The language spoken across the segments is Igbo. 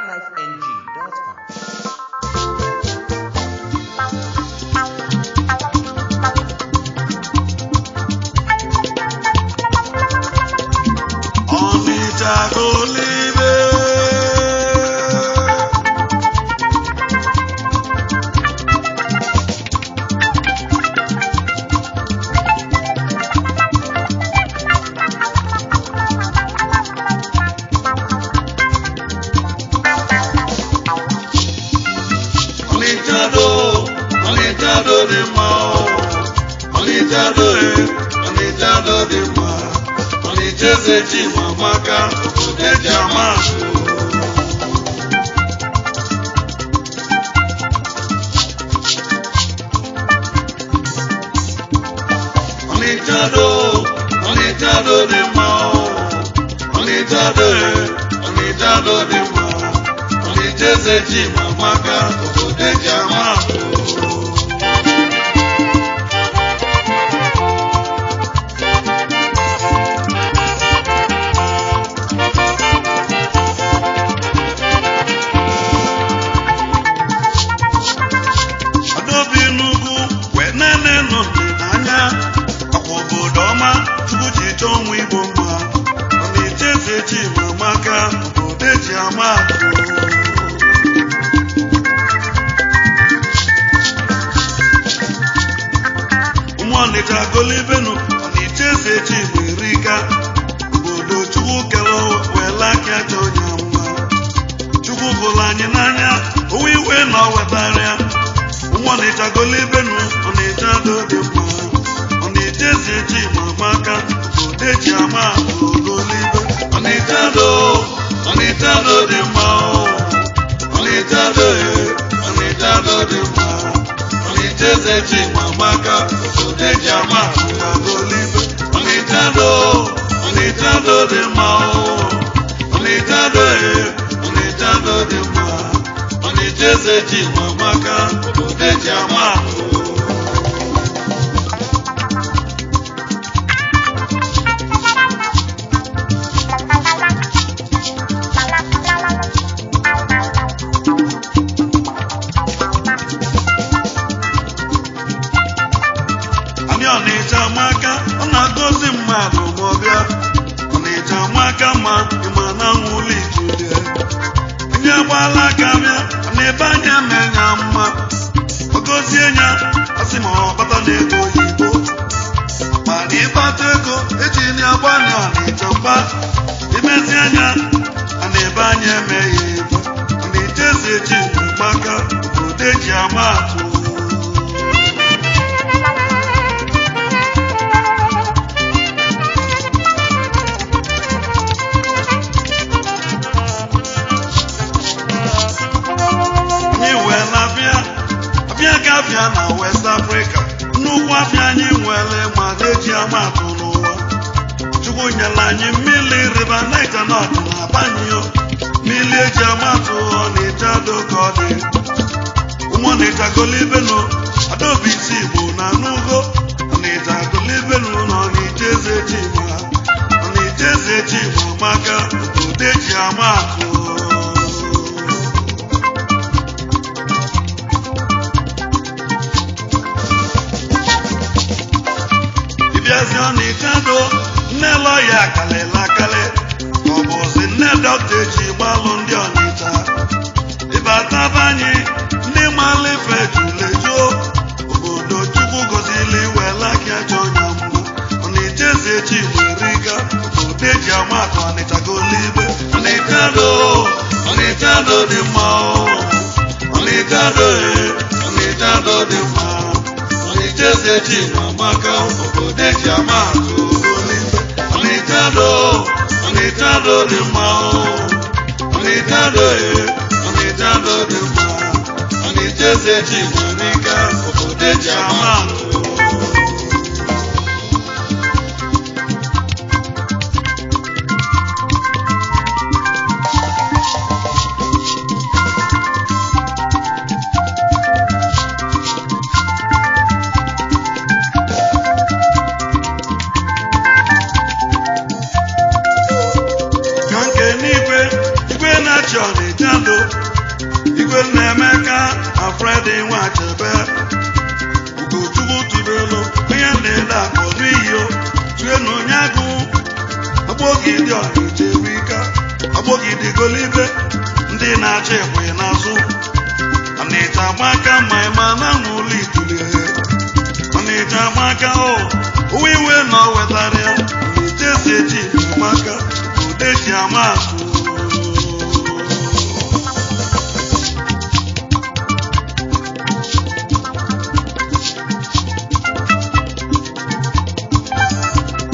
highlifeng.com. Igwe na-achọ n'ịja Odo Igwe na-Emeka na Fredi Nwachebe Ugochukwu Tubelu onye na-ele akụ n'iyo tuenu onye agụ Agbogidi Ọnịcha Agbogidi Golibe ndị na-achị ekwe n'azụ Ọnịcha Amaka ma ịma na n'ụlọ Itule Ọnịcha Amaka uwe iwe na o wetara ya Ọnịcha esi eji Amaka Udechi Amakụ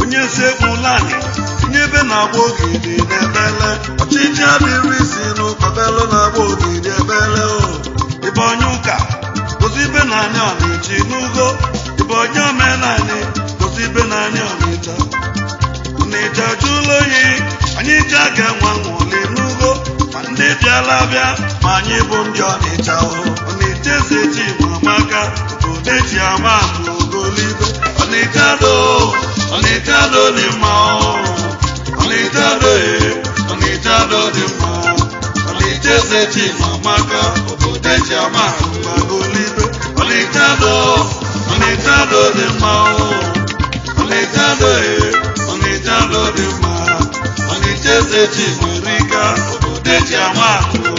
onye sekpulani tinyebe na-agba ogidi n'ebele ọchịchị adịrị isi n'ụkọbelu na-agba ogidi ebele ibe onye ụka gozibe na anyị Ọnịcha n'ugo ibe onye omenani gozibe na anyị Ọnịcha Ọnịcha jụlụ oyi anyị ji aga enwe nwụli n'ugo ma ndị bịala bịa ma anyị bụ ndị Ọnịcha Ọnịcha eze ji Amaka Udechi Amakụ Golibe Ọnịcha do Ọnịcha do dị mma Ọnịcha do Ọnịcha do dị mma Ọnịcha eze ji Amaka Udechi Amakụ Golibe Ọnịcha do dị mma Ọnịcha do Ọnịcha do dị mma Ọnịcha eze ji Amerika Udechi Amakụ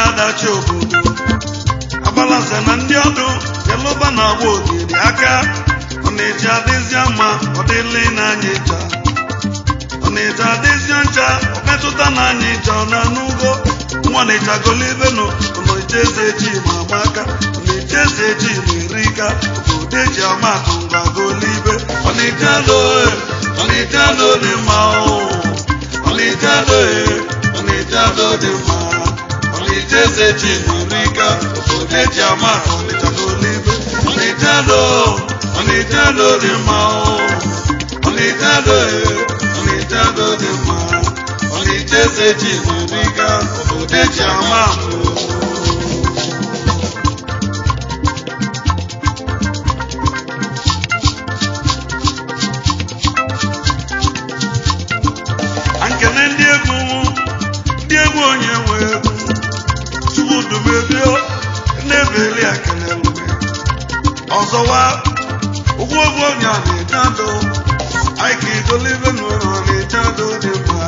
adachi obodo abalanse na ndị ọdụ Yeluba na-agba ogidi aka Ọnịcha adịzie mma ọ dịlị n'anya ịcha Ọnịcha adịzie ncha ọ metụta n'anya ịcha ọ na n'ugo nwa Ọnịcha Golibenu Ọnịcha eze ji Amaka Ọnịcha eze ji Amerika Udechi Amakụ ngwa Golibe Ọnịcha do dị mma Ọnịcha do dị mma Ọnịcha eze ji Amerika Udechi Amakụ Ọnịcha Golibe Ọnịcha do dị mma Ọnịcha do dị mma Ọnịcha eze ji Amerika Udechi Amakụ Ankene ndị egwu onye nwe egwu Chukwudumebio na-ebeli akelelube ọzọwa ụgwọ onye Ọnịcha do Aiki Golibe n'ụlọ Ọnịcha do dị mma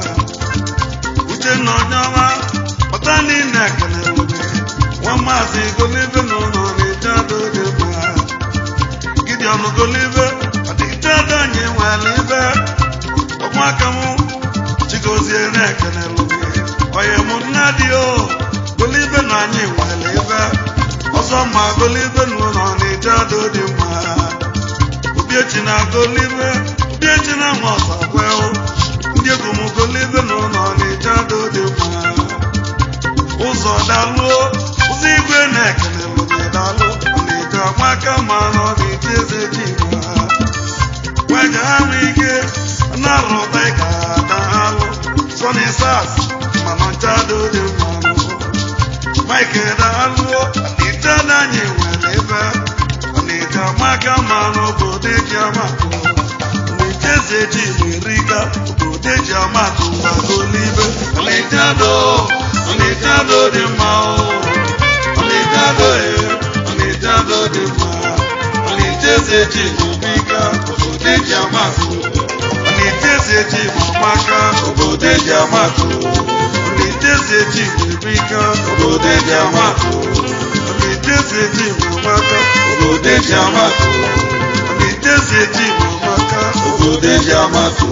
Uchenna Onyeọma ọta niile akelelube nwa Maazị Golibe n'ụlọ Ọnịcha do dị mma Gideon Golibe Ọnịcha do anyị nwere ibe ọgbaka m Chigozie na-ekelelube onye mụ nna dị Golibe na anyị nwere ibe ọzọ ma Golibe n'ụlọ Ọnịcha do dị mma Obiechi na Golibe Obiechi na nwa ọzọ kwe ndị egwu m Golibe n'ụlọ Ọnịcha do dị mma ụzọ dalụo ụzọ igwe na-ekelelube dalụ Ọnịcha Amaka ma na Ọnịcha eze ji mma wega ha nwee ike na-arụta ịka dalụ Sonny Sass mana Ọnịcha do dị mma Mike dalụo Ọnịcha na anyị nwere ebe Ọnịcha Amaka ma na Udechi Amakụ Ọnịcha eze ji Amerika Udechi Amakụ ngwa Golibe Ọnịcha do dị mma Ọnịcha do dị mma Ọnịcha eze ji Amerika Udechi Amakụ Ọnịcha eze ji Amaka Udechi Amakụ Ọnịcha eze ji Amerika Udechi Amakụ Ọnịcha eze ji Amaka Udechi Amakụ Ọnịcha eze ji Amaka Udechi Amakụ